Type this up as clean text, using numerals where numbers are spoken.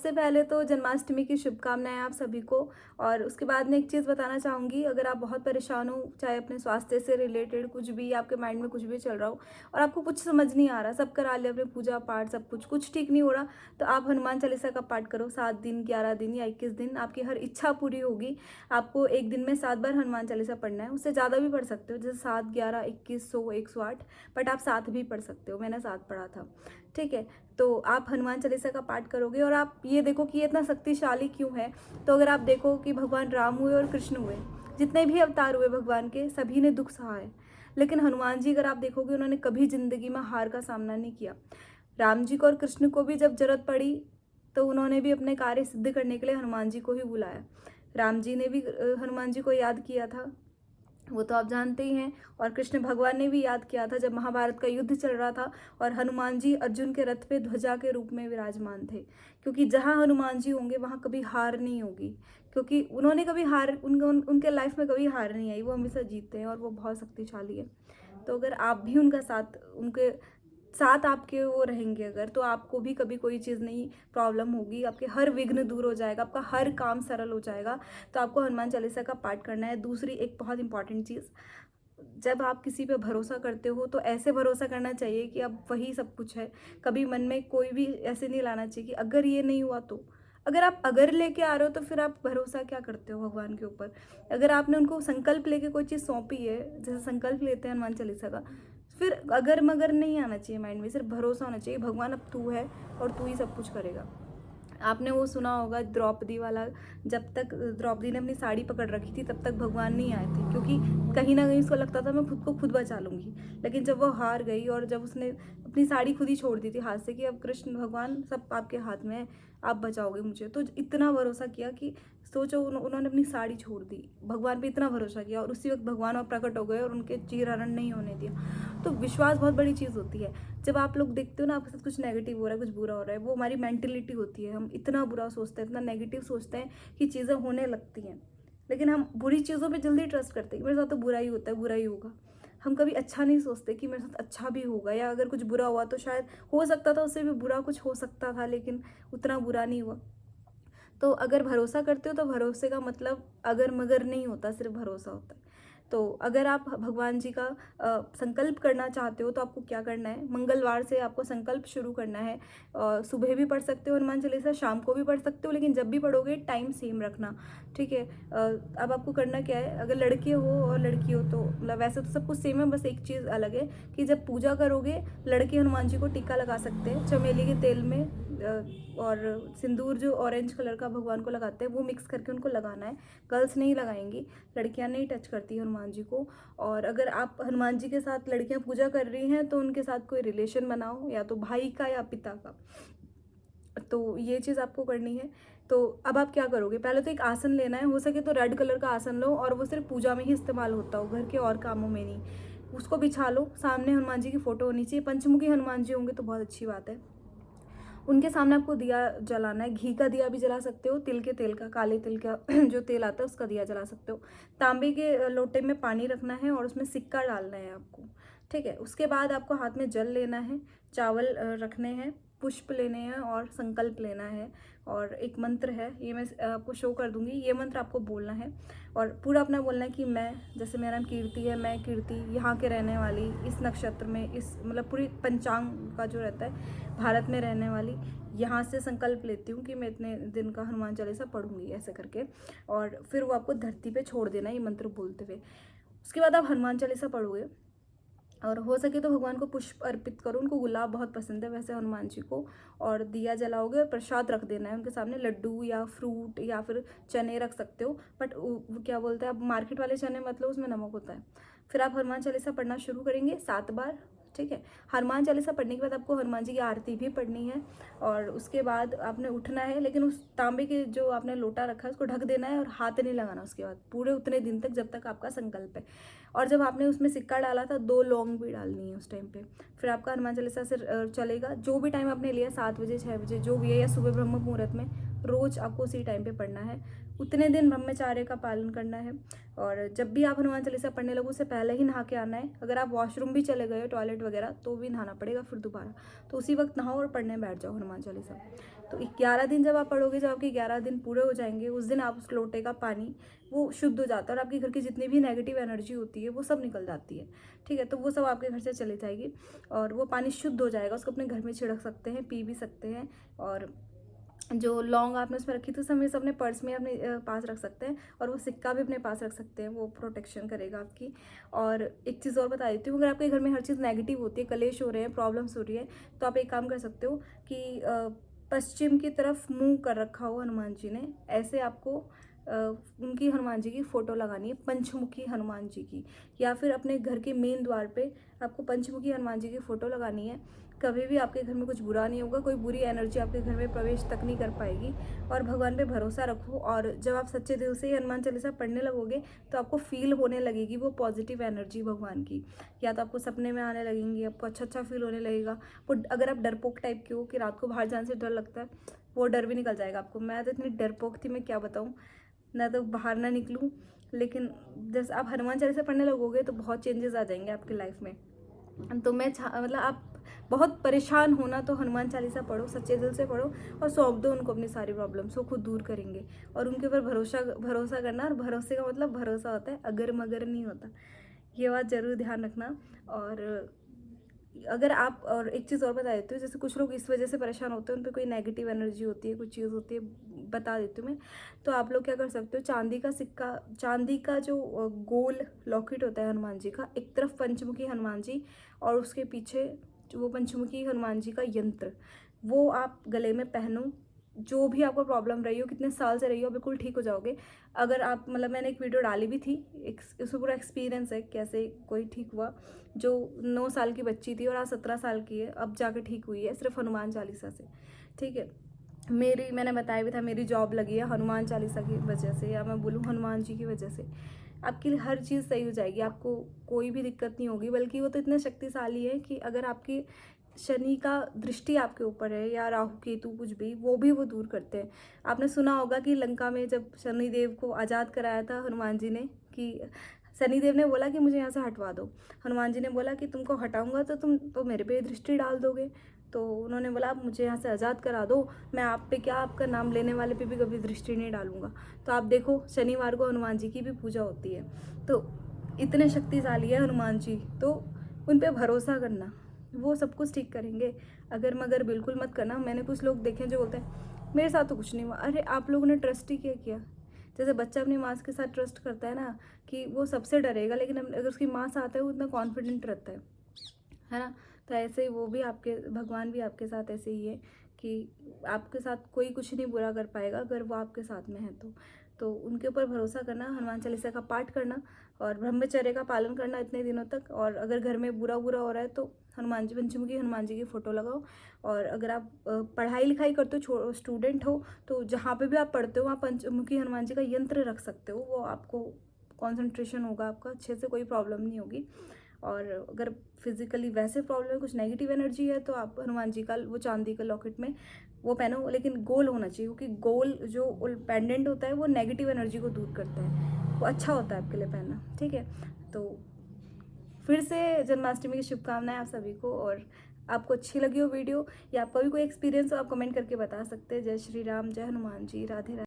सबसे पहले तो जन्माष्टमी की शुभकामनाएँ आप सभी को। और उसके बाद मैं एक चीज़ बताना चाहूँगी, अगर आप बहुत परेशान हो, चाहे अपने स्वास्थ्य से रिलेटेड कुछ भी, आपके माइंड में कुछ भी चल रहा हो और आपको कुछ समझ नहीं आ रहा, सब करा लिया आपने पूजा पाठ सब कुछ ठीक नहीं हो रहा, तो आप हनुमान चालीसा का पाठ करो 7 दिन, 11 दिन या 21 दिन, आपकी हर इच्छा पूरी होगी। आपको एक दिन में 7 बार हनुमान चालीसा पढ़ना है, उससे ज़्यादा भी पढ़ सकते हो, जैसे 7, 11, 21, 100, 108, बट आप 7 भी पढ़ सकते हो, मैंने 7 पढ़ा था। ठीक है, तो आप हनुमान चालीसा का पाठ करोगे और आप ये देखो कि ये इतना शक्तिशाली क्यों है। तो अगर आप देखो कि भगवान राम हुए और कृष्ण हुए, जितने भी अवतार हुए भगवान के, सभी ने दुख सहा है, लेकिन हनुमान जी अगर आप देखोगे उन्होंने कभी जिंदगी में हार का सामना नहीं किया। राम जी को और कृष्ण को भी जब जरूरत पड़ी तो उन्होंने भी अपने कार्य सिद्ध करने के लिए हनुमान जी को ही बुलाया। राम जी ने भी हनुमान जी को याद किया था, वो तो आप जानते ही हैं। और कृष्ण भगवान ने भी याद किया था जब महाभारत का युद्ध चल रहा था और हनुमान जी अर्जुन के रथ पे ध्वजा के रूप में विराजमान थे, क्योंकि जहाँ हनुमान जी होंगे वहाँ कभी हार नहीं होगी, क्योंकि उन्होंने कभी हार उनके लाइफ में कभी हार नहीं आई, वो हमेशा जीतते हैं और वो बहुत शक्तिशाली है। तो अगर आप भी उनका साथ, उनके साथ आपके वो रहेंगे अगर, तो आपको भी कभी कोई चीज़ नहीं प्रॉब्लम होगी, आपके हर विघ्न दूर हो जाएगा, आपका हर काम सरल हो जाएगा। तो आपको हनुमान चालीसा का पाठ करना है। दूसरी एक बहुत इंपॉर्टेंट चीज़, जब आप किसी पे भरोसा करते हो तो ऐसे भरोसा करना चाहिए कि अब वही सब कुछ है। कभी मन में कोई भी ऐसे नहीं लाना चाहिए कि अगर ये नहीं हुआ तो। अगर आप अगर लेके आ रहे हो तो फिर आप भरोसा क्या करते हो भगवान के ऊपर। अगर आपने उनको संकल्प लेके कोई चीज़ सौंपी है, जैसे संकल्प लेते हैं हनुमान चालीसा का, फिर अगर मगर नहीं आना चाहिए माइंड में, सिर्फ भरोसा होना चाहिए भगवान अब तू है और तू ही सब कुछ करेगा। आपने वो सुना होगा द्रौपदी वाला, जब तक द्रौपदी ने अपनी साड़ी पकड़ रखी थी तब तक भगवान नहीं आए थे, क्योंकि कहीं ना कहीं उसको लगता था मैं खुद को खुद बचा लूंगी। लेकिन जब वो हार गई और जब उसने अपनी साड़ी खुद ही छोड़ दी थी हाथ से कि अब कृष्ण भगवान सब आपके हाथ में है, आप बचाओगे मुझे, तो इतना भरोसा किया कि सोचो उन्होंने अपनी साड़ी छोड़ दी, भगवान पे इतना भरोसा किया और उसी वक्त भगवान और प्रकट हो गए और उनके चीरहरण नहीं होने दिया। तो विश्वास बहुत बड़ी चीज़ होती है। जब आप लोग देखते हो ना आपके साथ कुछ नेगेटिव हो रहा है, कुछ बुरा हो रहा है, वो हमारी मेंटेलिटी होती है, हम इतना बुरा सोचते हैं, इतना नेगेटिव सोचते हैं कि चीज़ें होने लगती हैं। लेकिन हम बुरी चीज़ों पे जल्दी ट्रस्ट करते हैं कि मेरे साथ तो बुरा ही होता है, बुरा ही होगा। हम कभी अच्छा नहीं सोचते कि मेरे साथ अच्छा भी होगा, या अगर कुछ बुरा हुआ तो शायद हो सकता था उससे भी बुरा कुछ हो सकता था, लेकिन उतना बुरा नहीं हुआ। तो अगर भरोसा करते हो तो भरोसे का मतलब अगर मगर नहीं होता, सिर्फ भरोसा होता है। तो अगर आप भगवान जी का संकल्प करना चाहते हो तो आपको क्या करना है, मंगलवार से आपको संकल्प शुरू करना है। सुबह भी पढ़ सकते हो हनुमान चालीसा, शाम को भी पढ़ सकते हो, लेकिन जब भी पढ़ोगे टाइम सेम रखना। ठीक है। अब आपको करना क्या है, अगर लड़के हो और लड़की हो तो मतलब वैसे तो सब कुछ सेम है, बस एक चीज़ अलग है कि जब पूजा करोगे लड़के हनुमान जी को टीका लगा सकते हैं चमेली के तेल में, और सिंदूर जो ऑरेंज कलर का भगवान को लगाते हैं वो मिक्स करके उनको लगाना है। गर्ल्स नहीं लगाएंगी, लड़कियां नहीं टच करती हनुमान जी को। और अगर आप हनुमान जी के साथ लड़कियां पूजा कर रही हैं तो उनके साथ कोई रिलेशन बनाओ, या तो भाई का या पिता का। तो ये चीज़ आपको करनी है। तो अब आप क्या करोगे, पहले तो एक आसन लेना है, हो सके तो रेड कलर का आसन लो और वो सिर्फ पूजा में ही इस्तेमाल होता हो, घर के और कामों में नहीं। उसको बिछा लो, सामने हनुमान जी की फोटो होनी चाहिए, पंचमुखी हनुमान जी होंगे तो बहुत अच्छी बात है। उनके सामने आपको दिया जलाना है, घी का दिया भी जला सकते हो, तिल के तेल का, काले तिल का जो तेल आता है उसका दिया जला सकते हो। तांबे के लोटे में पानी रखना है और उसमें सिक्का डालना है आपको। ठीक है, उसके बाद आपको हाथ में जल लेना है, चावल रखने हैं, पुष्प लेने हैं और संकल्प लेना है। और एक मंत्र है, ये मैं आपको शो कर दूंगी, ये मंत्र आपको बोलना है और पूरा अपना बोलना है कि मैं, जैसे मेरा नाम कीर्ति है, मैं कीर्ति यहाँ के रहने वाली, इस नक्षत्र में, इस मतलब पूरी पंचांग का जो रहता है, भारत में रहने वाली, यहाँ से संकल्प लेती हूँ कि मैं इतने दिन का हनुमान चालीसा पढ़ूंगी, ऐसे करके। और फिर वो आपको धरती पे छोड़ देना है ये मंत्र बोलते हुए। उसके बाद आप हनुमान चालीसा पढ़ोगे और हो सके तो भगवान को पुष्प अर्पित करो, उनको गुलाब बहुत पसंद है वैसे हनुमान जी को। और दिया जलाओगे और प्रसाद रख देना है उनके सामने, लड्डू या फ्रूट या फिर चने रख सकते हो, बट वो क्या बोलते हैं, अब मार्केट वाले चने मतलब उसमें नमक होता है। फिर आप हनुमान चालीसा पढ़ना शुरू करेंगे 7 बार। ठीक है, हनुमान चालीसा पढ़ने के बाद आपको हनुमान जी की आरती भी पढ़नी है और उसके बाद आपने उठना है, लेकिन उस तांबे के जो आपने लोटा रखा है उसको ढक देना है और हाथ नहीं लगाना उसके बाद पूरे उतने दिन तक जब तक आपका संकल्प है। और जब आपने उसमें सिक्का डाला था 2 लौंग भी डालनी है उस टाइम पे। फिर आपका हनुमान चालीसा से चलेगा, जो भी टाइम आपने लिया 7 बजे 6 बजे जो भी है, या सुबह ब्रह्म मुहूर्त में, रोज़ आपको उसी टाइम पे पढ़ना है। उतने दिन ब्रह्मचार्य का पालन करना है। और जब भी आप हनुमान चालीसा पढ़ने लगो उससे पहले ही नहा के आना है। अगर आप वॉशरूम भी चले गए हो, टॉयलेट वगैरह, तो भी नहाना पड़ेगा फिर दोबारा। तो उसी वक्त नहाओ और पढ़ने बैठ जाओ हनुमान चालीसा। तो 11 दिन जब आप पढ़ोगे, जब आपके 11 दिन पूरे हो जाएंगे, उस दिन आप उस लोटे का पानी वो शुद्ध हो जाता है और आपके घर की जितनी भी नेगेटिव एनर्जी होती है वो सब निकल जाती है। ठीक है, तो वो सब आपके घर से चली जाएगी और वो पानी शुद्ध हो जाएगा। उसको अपने घर में छिड़क सकते हैं, पी भी सकते हैं। और जो लौंग आपने उसमें रखी थी, उसे हमेशा अपने पर्स में अपने पास रख सकते हैं। और वो सिक्का भी अपने पास रख सकते हैं, वो प्रोटेक्शन करेगा आपकी। और एक चीज़ और बता देती हूँ, अगर आपके घर में हर चीज़ नेगेटिव होती है, कलेश हो रहे हैं, प्रॉब्लम्स हो रही है, तो आप एक काम कर सकते हो कि पश्चिम की तरफ मुंह कर रखा हो हनुमान जी ने, ऐसे आपको उनकी हनुमान जी की फ़ोटो लगानी है, पंचमुखी हनुमान जी की। या फिर अपने घर के मेन द्वार पे आपको पंचमुखी हनुमान जी की फ़ोटो लगानी है। कभी भी आपके घर में कुछ बुरा नहीं होगा, कोई बुरी एनर्जी आपके घर में प्रवेश तक नहीं कर पाएगी। और भगवान पे भरोसा रखो। और जब आप सच्चे दिल से हनुमान चालीसा पढ़ने लगोगे तो आपको फील होने लगेगी वो पॉजिटिव एनर्जी भगवान की। या तो आपको सपने में आने लगेंगी, आपको अच्छा अच्छा फील होने लगेगा। वो अगर आप डरपोक टाइप के हो कि रात को बाहर जाने से डर लगता है, वो डर भी निकल जाएगा आपको। मैं तो इतनी डरपोक थी, मैं क्या बताऊँ, ना तो बाहर ना निकलूँ। लेकिन जैसे आप हनुमान चालीसा पढ़ने लगोगे तो बहुत चेंजेस आ जाएंगे आपकी लाइफ में। तो मैं मतलब आप बहुत परेशान हो ना, तो हनुमान चालीसा पढ़ो, सच्चे दिल से पढ़ो और सौंप दो उनको अपनी सारी प्रॉब्लम्स, वो खुद दूर करेंगे। और उनके ऊपर भरोसा करना। और भरोसे का मतलब भरोसा होता है, अगर मगर नहीं होता। ये बात ज़रूर ध्यान रखना। और अगर आप, और एक चीज़ और बता देती हूँ, जैसे कुछ लोग इस वजह से परेशान होते हैं, उन पर कोई नेगेटिव एनर्जी होती है, कुछ चीज़ होती है, बता देती हूँ मैं। तो आप लोग क्या कर सकते हो, चांदी का सिक्का, चांदी का जो गोल लॉकेट होता है हनुमान जी का, एक तरफ पंचमुखी हनुमान जी और उसके पीछे वो पंचमुखी हनुमान जी का यंत्र, वो आप गले में पहनो। जो भी आपको प्रॉब्लम रही हो, कितने साल से रही हो, बिल्कुल ठीक हो जाओगे। अगर आप, मतलब मैंने एक वीडियो डाली भी थी, उसमें पूरा एक्सपीरियंस है कैसे कोई ठीक हुआ। जो 9 साल की बच्ची थी और आज 17 साल की है, अब जाके ठीक हुई है सिर्फ हनुमान चालीसा से। ठीक है, मैंने बताया भी था, मेरी जॉब लगी है हनुमान चालीसा की वजह से, या मैं बोलूँ हनुमान जी की वजह से। आपकी हर चीज़ सही हो जाएगी, आपको कोई भी दिक्कत नहीं होगी। बल्कि वो तो इतने शक्तिशाली है कि अगर आपकी शनि का दृष्टि आपके ऊपर है, या राहु केतु कुछ भी, वो दूर करते हैं। आपने सुना होगा कि लंका में जब शनिदेव को आज़ाद कराया था हनुमान जी ने, कि शनिदेव ने बोला कि मुझे यहाँ से हटवा दो। हनुमान जी ने बोला कि तुमको हटाऊंगा तो तुम तो मेरे पे दृष्टि डाल दोगे। तो उन्होंने बोला आप मुझे यहाँ से आज़ाद करा दो, मैं आप पे क्या, आपका नाम लेने वाले पे भी कभी दृष्टि नहीं डालूंगा। तो आप देखो, शनिवार को हनुमान जी की भी पूजा होती है। तो इतने शक्तिशाली है हनुमान जी, तो उन पे भरोसा करना, वो सब कुछ ठीक करेंगे। अगर मगर बिल्कुल मत करना। मैंने कुछ लोग देखे जो बोलते हैं मेरे साथ तो कुछ नहीं हुआ। अरे आप लोगों ने ट्रस्ट ही क्या किया। जैसे बच्चा अपनी माँ के साथ ट्रस्ट करता है ना, कि वो सबसे डरेगा, लेकिन अगर उसकी माँ साथ है वो इतना कॉन्फिडेंट रहता है ना। तो ऐसे ही वो भी आपके, भगवान भी आपके साथ ऐसे ही है कि आपके साथ कोई कुछ नहीं बुरा कर पाएगा अगर वो आपके साथ में है तो उनके ऊपर भरोसा करना, हनुमान चालीसा का पाठ करना और ब्रह्मचर्य का पालन करना इतने दिनों तक। और अगर घर में बुरा हो रहा है तो हनुमान जी, पंचमुखी हनुमान जी की फ़ोटो लगाओ। और अगर आप पढ़ाई लिखाई करते हो, स्टूडेंट हो, तो जहाँ पे भी आप पढ़ते हो वहाँ पंचमुखी हनुमान जी का यंत्र रख सकते हो। वो आपको कॉन्सेंट्रेशन होगा आपका अच्छे से, कोई प्रॉब्लम नहीं होगी। और अगर फिजिकली वैसे प्रॉब्लम है, कुछ नेगेटिव एनर्जी है, तो आप हनुमान जी का वो चांदी का लॉकेट में वो पहनो, लेकिन गोल होना चाहिए, क्योंकि गोल जो पेंडेंट होता है वो नेगेटिव एनर्जी को दूर करता है, वो अच्छा होता है आपके लिए पहनना। ठीक है, तो फिर से जन्माष्टमी की शुभकामनाएं आप सभी को। और आपको अच्छी लगी हो वीडियो, या आपका भी कोई एक्सपीरियंस हो, आप कमेंट करके बता सकते हैं। जय श्री राम, जय हनुमान जी, राधे राधे।